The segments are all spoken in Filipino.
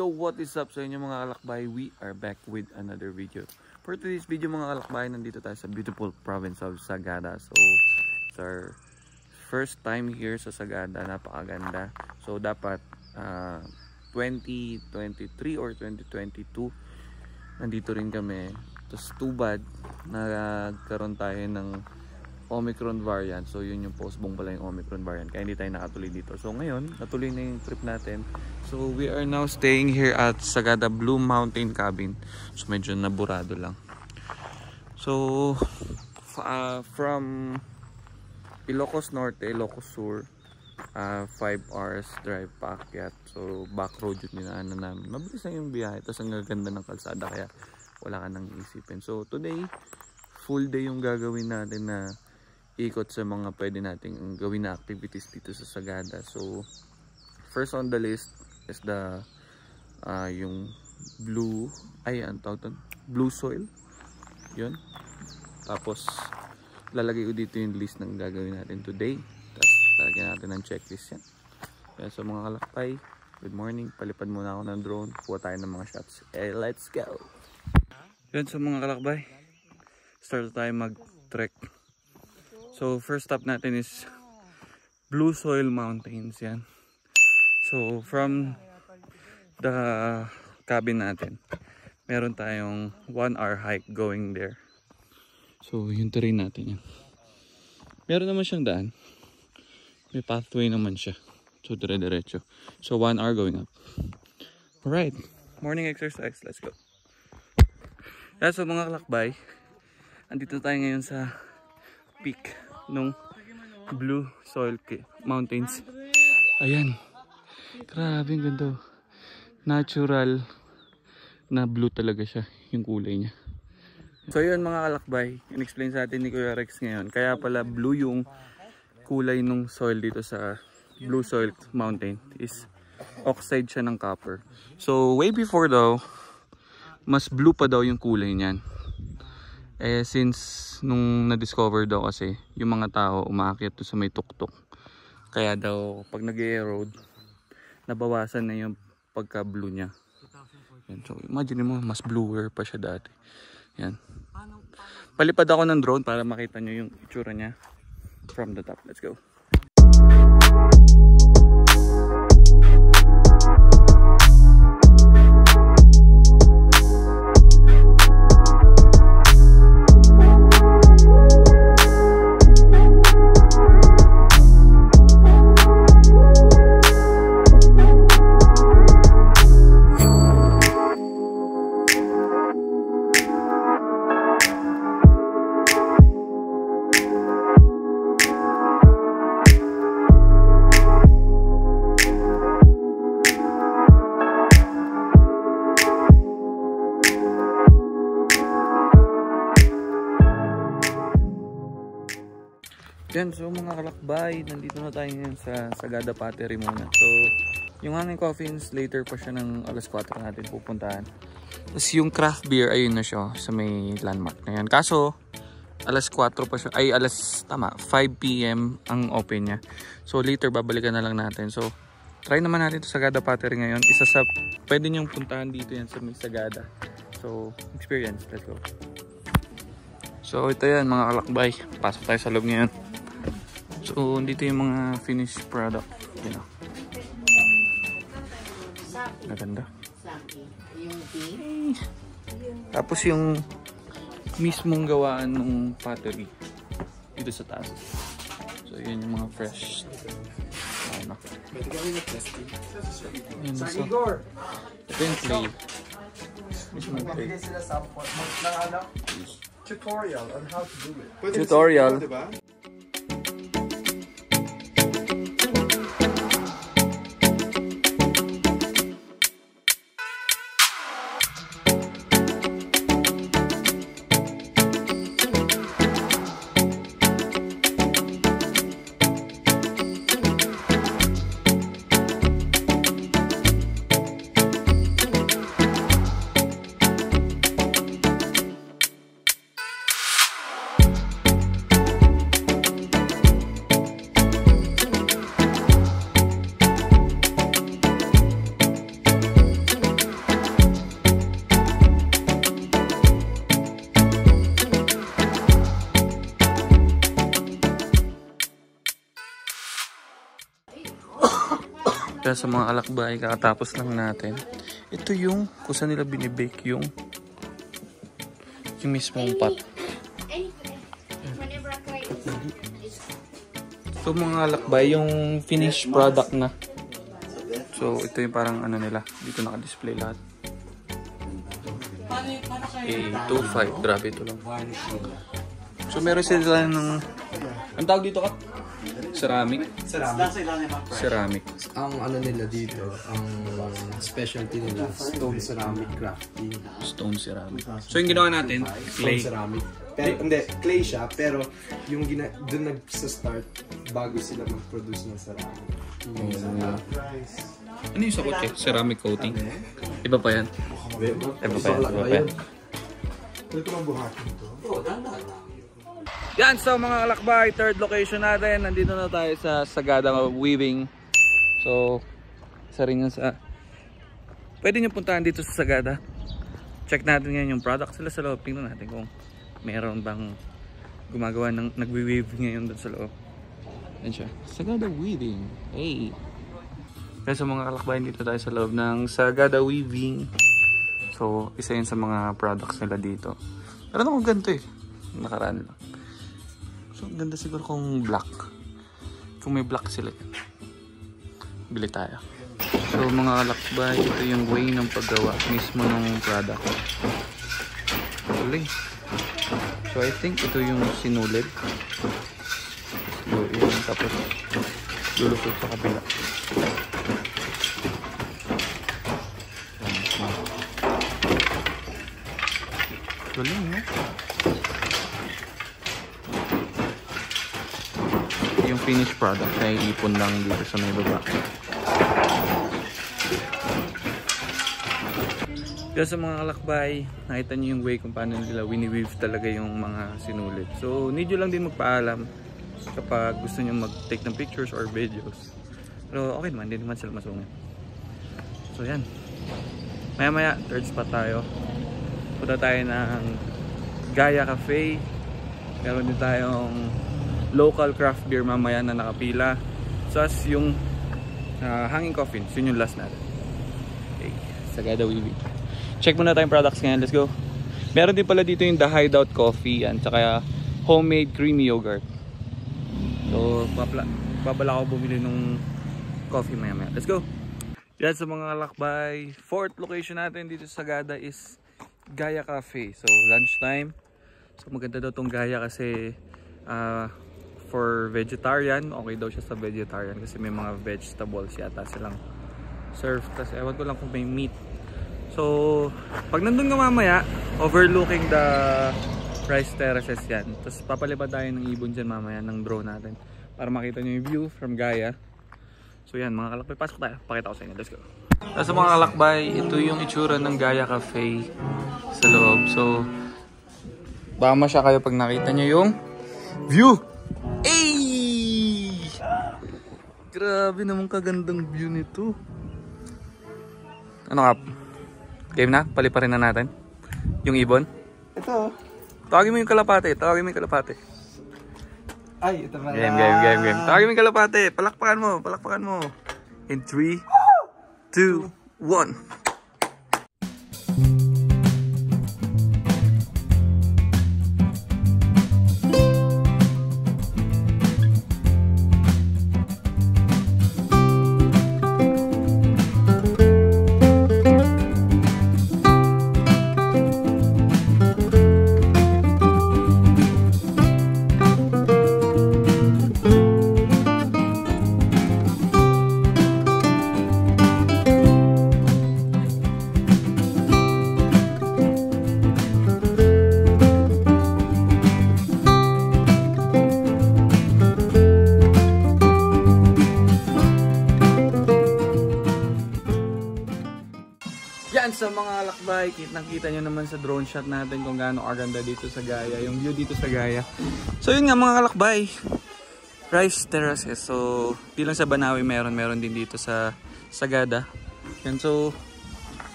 So what is up sa inyo mga kalakbay? We are back with another video. For today's video mga kalakbay, nandito tayo sa beautiful province of Sagada. So it's our first time here sa Sagada. Napakaganda. So dapat 2023 or 2022 nandito rin kami. Tapos too bad nagkaroon tayo ng Omicron variant. So yun yung postpone pala yung Omicron variant, kaya hindi tayo nakatuloy dito. So ngayon natuloy na yung trip natin. So we are now staying here at Sagada Blue Mountain Cabin. So medyo naburado lang. So from Ilocos Norte, Ilocos Sur, 5 hours drive paakyat. So back road yung dinaanan namin. Mabilis lang yung biyahe, tapos ang gaganda ng kalsada, kaya wala ka nang isipin. So today full day yung gagawin natin na ikot sa mga pwede nating gawin na activities dito sa Sagada. So first on the list is the yung blue soil yun. Tapos lalagay ko dito yung list ng gagawin natin today, tapos lalagyan natin ng checklist yan. Kaya sa mga kalakbay, good morning. Palipad muna ako ng drone, kuha tayo ng mga shots. Let's go. Yun, sa mga kalakbay, start tayo mag trek. So first stop natin is Blue Soil Mountains yan. So from the cabin natin, meron tayong 1 hour hike going there. So yung terrain natin yan. Meron naman siyang daan. May pathway naman siya. So dire-diretso. So 1 hour going up. Alright, morning exercise. Let's go. Kaya sa mga kalakbay, andito tayo ngayon sa peak nung Blue Soil Mountains. Ayan, grabe ang ganda. Natural na blue talaga siya, yung kulay niya. So yun mga kalakbay, in-explain sa atin ni Kuya Rex ngayon, kaya pala blue yung kulay nung soil dito sa Blue Soil Mountain is oxide siya ng copper. So way before daw, mas blue pa daw yung kulay niyan. Since nung na-discover daw kasi yung mga tao umaakyat to sa may tuktok, kaya daw pag nag-erode nabawasan na yung pagka blue niya. Yan. So imagine mo, mas bluer pa siya dati. Yan. Palipad ako ng drone para makita nyo yung itsura niya from the top. Let's go. Yan, so mga kalakbay, nandito na tayo ngayon sa Sagada Pottery muna. So, yung hanging coffins, later pa siya ng alas 4 natin pupuntahan. Tapos yung craft beer, ayun na siya sa may landmark na yan. Kaso, alas 4 pa siya, 5 PM ang open niya. So, later babalikan na lang natin. So, try naman natin ito sa Sagada Pottery ngayon. Isa sa, pwede niyong puntahan dito yan sa may Sagada. So, experience, let's go. So, ito yan mga kalakbay. Pasok tayo sa loob ngayon. So, dito yung mga finished product. You know. Maganda. Tapos yung mismong gawaan ng pottery dito sa taas. So, yun yung mga fresh. Ano. Yun, so, ito yung clay. Mismong clay. Tutorial on how to do it. Tutorial. Kaya sa mga alakbay, kakatapos lang natin. Ito yung kung saan nila binibake yung mismong pot. So mga alakbay, yung finished product na. So ito yung parang ano nila. Dito naka-display lahat. A25, grabe ito lang. So meron sila ng... Ang tawag dito ka? Ceramic. Ceramic. Ang ano nila dito, ang specialty nila, stone ceramic crafting. Stone ceramic. So yung ginawa natin, clay. Stone ceramic. Pero, hindi, clay siya, pero yung doon nag-start bago sila mag-produce ng ceramic. Ano yung sa kotse? Ceramic coating. Iba pa yan. Iba pa yan. Pwede ko lang buhatin ito. Yan, so mga kalakbay, third location natin. Nandito na tayo sa Sagada Weaving. So, isa rin yun sa... Pwede nyo puntahan dito sa Sagada. Check natin ngayon yung product sila sa loob. Tingnan natin kung meron bang gumagawa ng nagwi-weave ngayon doon sa loob. Yan siya. Sagada Weaving. Hey! Kaya sa mga kalakbay, dito tayo sa loob ng Sagada Weaving. So, isa yun sa mga products nila dito. Pero akong ganito eh. Nakaraan lang. So, ganda siguro kung black. Kung may black sila. Bili tayo. So, mga kalakbay, ito yung way ng paggawa mismo ng product. Galing. So, I think ito yung sinulid. So, yun. Tapos, lulusot sa kabila. Galing, no? Yung finished product ay ipon lang dito sa may baba. Kaya sa mga kalakbay, nakita nyo yung way kung paano nila wini-weave talaga yung mga sinulit. So, need nyo lang din magpaalam kapag gusto nyo mag-take ng pictures or videos. Pero okay naman, hindi naman sila masungit. So, yan. Maya-maya, third spot tayo. Punta tayo ng Gaia Cafe. Meron din tayong local craft beer mamaya na nakapila. So, as yung hanging coffins, yun yung last natin. Okay, Sagada Weaving. Check muna tayong products ngayon. Let's go. Meron din pala dito yung The Hideout Coffee and saka homemade creamy yogurt. So, babala ako bumili nung coffee maya-maya. Let's go. Yan sa mga kalakbay. Fourth location natin dito sa Sagada is Gaia Cafe. So, lunchtime. So, maganda daw tong Gaia kasi for vegetarian. Okay daw siya sa vegetarian kasi may mga vegetables yata silang serve. Kasi ewan ko lang kung may meat. So, pag nandun ka mamaya, overlooking the rice terraces yan. Tapos papalipad tayo ng ibon dyan mamaya ng drone natin para makita nyo yung view from Gaia. So yan mga kalakbay, pasok tayo. Pakita ko sa inyo. Let's go. Sa mga kalakbay, ito yung itsura ng Gaia Cafe sa loob. So, bama siya kayo pag nakita nyo yung view. Ay! Grabe naman kagandang view nito. Ano ka? Game na? Paliparin na natin. Yung ibon. Ito. Tawagin mo yung kalapate. Tawagin mo yung kalapate. Ay, ito pala. Game. Tawagin mo yung kalapate. Palakpakan mo. Palakpakan mo. In 3, 2, 1. Sa mga lakbay, nakita nyo naman sa drone shot natin kung gaano kaganda dito sa Gaia, yung view dito sa Gaia. So yun nga mga kalakbay, rice terraces. So di lang sa Banawe meron din dito sa Sagada. Yan, so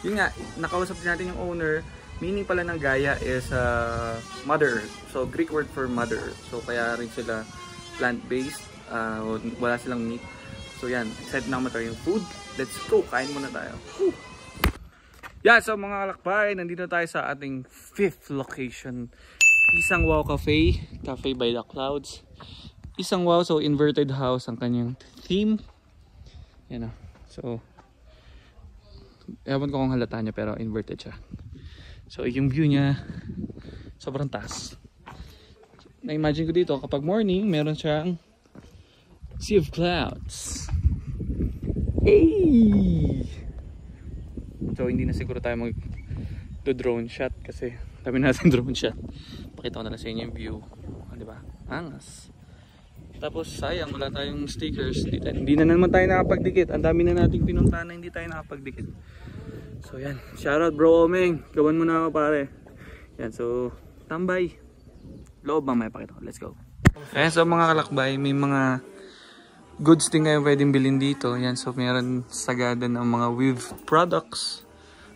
yun nga, nakausap din natin yung owner. Meaning pala ng Gaia is Mother Earth. So Greek word for Mother Earth. So kaya rin sila plant-based, wala silang meat. So yan, excited na matry yung food. Let's go, kain muna tayo. Woo! Yan, so mga kalakbay, nandito tayo sa ating 5th location. Isang Wow Cafe, Cafe by the Clouds. Isang Wow, so inverted house ang kanyang theme. Yan o. So, ewan ko kung halata niya pero inverted siya. So yung view niya, sobrang taas. Na-imagine ko dito, kapag morning, meron siyang sea of clouds. Hey! So hindi na siguro tayo mag-drone shot kasi kami natin drone shot. Pakita ko na lang sa inyo yung view. Diba? Angas. Tapos sayang, wala tayong stickers. Hindi na naman tayo nakapagdikit. Ang dami na nating pinuntahan na hindi tayo nakapagdikit. So yan. Shoutout bro Omeng. Gawan mo na ako pare. Yan. So tambay. Loob bang may pakita ko. Let's go. Ayan, so mga kalakbay, may mga goods din kayo pwedeng bilhin dito. Yan, so meron sagada ng mga weave products,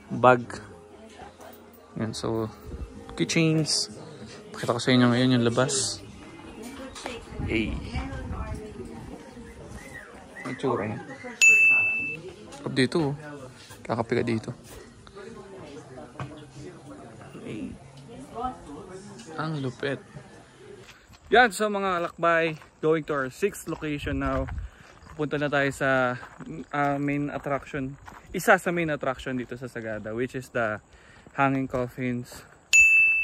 bag. Yan, so keychains. Pakita ko sa inyo ngayon yung labas. Hey. Ang tsura niya. Up dito, kakapiga dito. Hey. Ang lupit. Yan, so mga kalakbay, going to our 6th location now. Pupunta na tayo sa main attraction. Isa sa main attraction dito sa Sagada, which is the hanging coffins.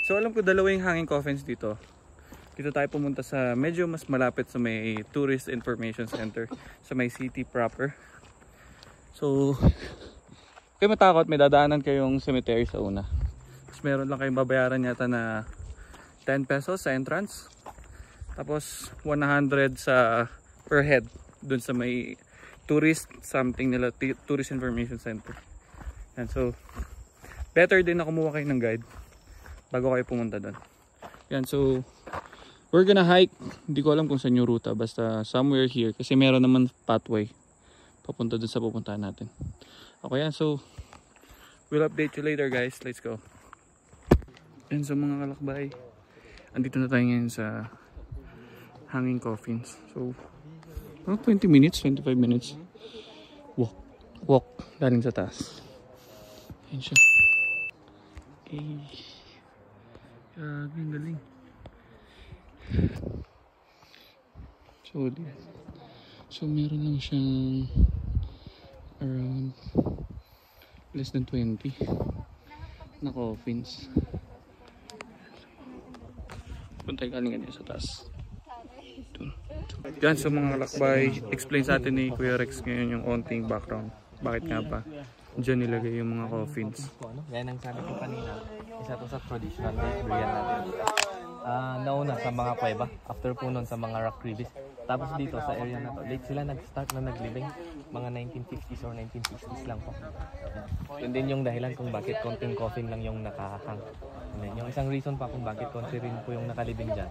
So alam ko dalawa yung hanging coffins dito. Dito tayo pumunta sa medyo mas malapit sa may Tourist Information Center, sa may city proper. So kayo matakot, may dadaanan kayong cemetery sa una. Tapos meron lang kayong babayaran yata na 10 pesos sa entrance. Tapos 100 sa per head dun sa may tourist something nila, Tourist Information Center. And so better din na kumuha kayo ng guide bago kayo pumunta dun. Yan, so we're gonna hike. Hindi ko alam kung saan yung ruta, basta somewhere here kasi meron naman pathway papunta dun sa pupuntahan natin. Okay, yan, so we'll update you later guys. Let's go. Yan, so mga kalakbay, andito na tayo ngayon sa hanging coffins. So 20 minutes, 25 minutes walk galing sa taas. Ayan siya. Okay. Ang galing. So meron lang siyang around less than 20 na coffins. Punta galing ganyan sa taas. Yan, so mga kalakbay, explain sa atin ni Kuya Rex ngayon yung konting background. Bakit nga ba dyan nilagay yung mga coffins? Yan ang sabi ko kanina, isa to sa traditional burial natin. Nauna sa mga kuweba, after po nun sa mga rock crevice. Tapos dito sa area na to, late sila nag-start na naglibing, mga 1950s or 1960s lang po. Yun din yung dahilan kung bakit konting coffin lang yung nakahang. Yung isang reason pa kung bakit konti rin po yung nakalibing dyan,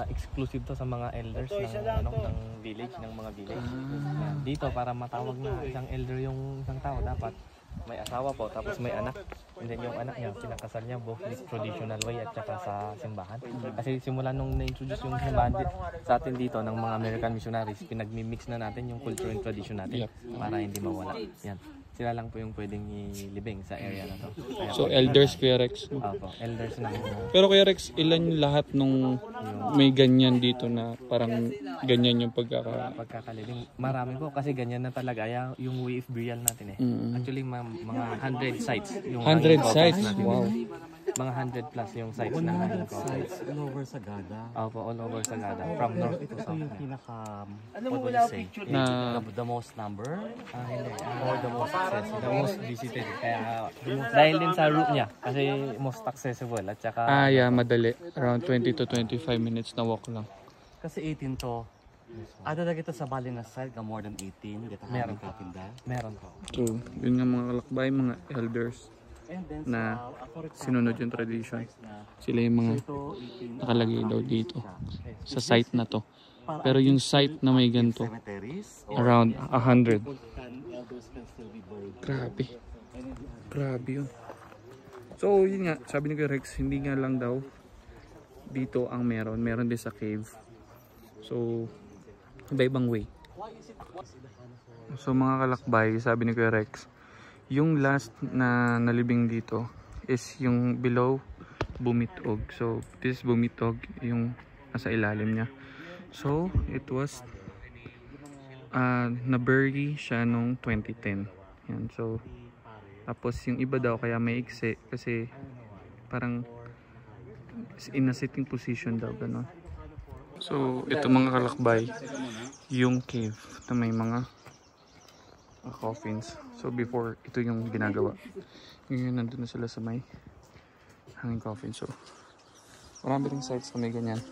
exclusive to sa mga elders ng village, ng mga village. Dito para matawag na isang elder yung isang tao, dapat may asawa po, tapos may anak. And then yung anak niya, pinakasal niya both this traditional way at saka sa simbahan. Kasi simula nung na-introduce yung simbahan sa atin dito ng mga American missionaries, pinagmi-mix na natin yung culture and tradition natin para hindi mawala. Yan. Sila lang po yung pwedeng ilibing sa area na to. Kaya So elders, Kuya Rex. Opo, elders na. Pero Kuya Rex, ilan lahat nung may ganyan dito na parang ganyan yung pagkakalibing? Marami po kasi ganyan na talaga yung way of burial natin eh. Actually mga 100 sites. Yung 100 sites? natin. Wow. Mga 100 plus yung sites ng hanging coffins. All over Sagada. Opo, all over Sagada. From north to Ito south. yung pinaka, what would you say? The most number? Hindi. Or the most accessible? The most visited. Kaya dahil din sa route niya kasi most accessible at saka Yeah, madali. Around 20 to 25 minutes na walk lang. Kasi 18 to. Ada ito sa Balinas side ka more than 18. Meron Meron kapinda. meron po. So, yun nga mga kalakbay, mga elders And then na for example, sinunod yung tradition. Sila yung mga ito 18 nakalagay daw dito sa site na to. Pero yung site na may ganito, cemeteries. around 100. Elders can still be buried. Grabe. Grabe yun. So, yun nga, sabi ni Kuya Rex, hindi nga lang daw dito ang meron. Meron din sa cave. So, iba-ibang way. So mga kalakbay, sabi ni Kuya Rex, yung last na nalibing dito is yung below Bumitog. So this is Bumitog, yung nasa ilalim niya. So it was na-bury siya nung 2010. Yan, so tapos yung iba daw kaya may ikse kasi parang in a sitting position daw gano'n. So ito mga kalakbay, yung cave na may mga coffins. So before, ito yung ginagawa. Ngayon nandun na sila sa may hanging coffin. So marami ring sites na may ganyan.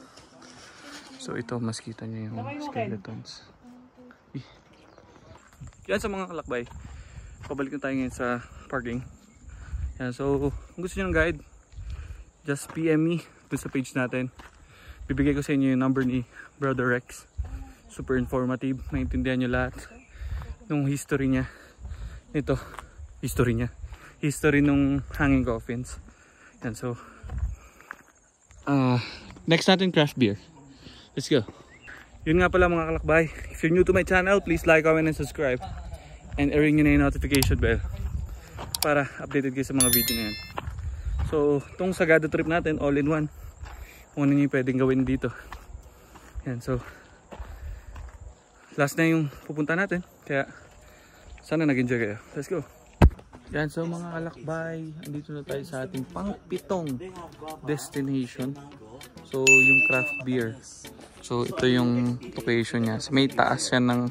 So ito, mas kita nyo yung skeletons. Yan sa mga kalakbay. Pabalik na tayo ngayon sa parking. Yan, so kung gusto nyo ng guide, just PM me dun sa page natin. Bibigay ko sa inyo yung number ni Brother Rex. Super informative. Maintindihan nyo lahat nung history niya. Ito, history niya. History nung hanging coffins. Yan, so next natin craft beer. Let's go. Yun nga pala mga kalakbay. If you're new to my channel, please like, comment, and subscribe. And i-ring nyo na yung notification bell para updated kayo sa mga video na yan. So, itong Sagada trip natin, all in one. Kung ano yung pwedeng gawin dito. Yan, so last na yung pupunta natin. Kaya sana nag-enjoy kayo. Let's go. Yan, so mga kalakbay, andito na tayo sa ating pang-pitong destination. So yung craft beer. So ito yung location niya. So, may taas yan ng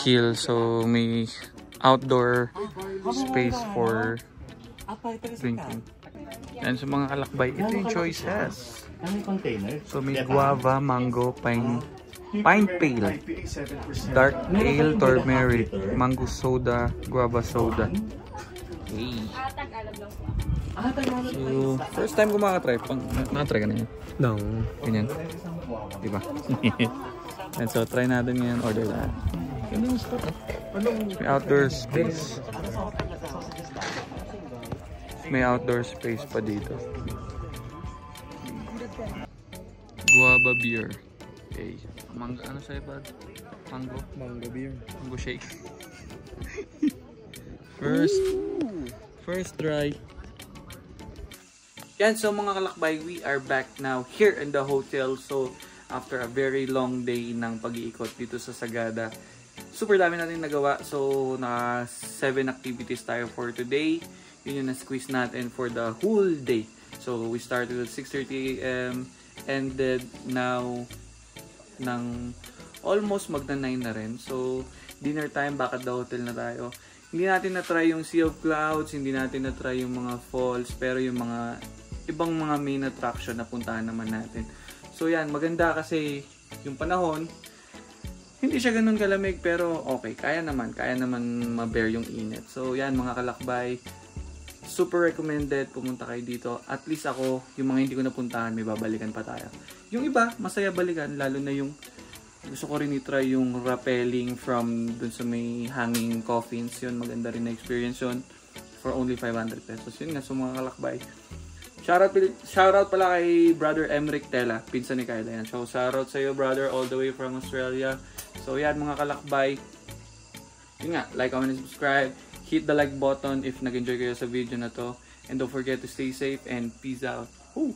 hill. So may outdoor space for drinking. Yan, so mga kalakbay, ito yung choices. So may guava, mango, pine pale, dark ale, turmeric, mango soda, guava soda. Okay. So first time ko makatry. Nakatry ka na yun? No. Ganyan. Diba? And so try natin ngayon, order na. May outdoor space. May outdoor space pa dito. Guava beer. Okay. Mango, ano sa'yo ba? Mango? Mango beer. Mango shake. First try. Yan, so mga kalakbay, we are back now here in the hotel. So after a very long day ng pag-iikot dito sa Sagada, super dami natin nagawa. So na 7 activities tayo for today. Yun yung na-squeeze natin for the whole day. So we started at 6:30 AM, ended now ng almost magna 9 na rin. So dinner time, back at the hotel na tayo. Hindi natin na-try yung Sea of Clouds, hindi natin na-try yung mga falls, pero yung mga ibang mga main attraction na puntahan naman natin. So yan, maganda kasi yung panahon, hindi siya ganun kalamig, pero okay, kaya naman ma-bear yung init. So yan mga kalakbay, super recommended, pumunta kayo dito. At least ako, yung mga hindi ko napuntahan, may babalikan pa tayo. Yung iba, masaya balikan, lalo na yung gusto ko rin i-try yung rappelling from dun sa may hanging coffins. Yun, maganda rin na experience yun for only 500 pesos. Yun nga, so mga kalakbay. Shoutout pala kay Brother Emric Tela, pinsan ni Kyla. Yan. So shoutout sa iyo, brother, all the way from Australia. So yan mga kalakbay. Yun nga, like, comment, and subscribe. Hit the like button if nag-enjoy kayo sa video na to. And don't forget to stay safe and peace out. Woo!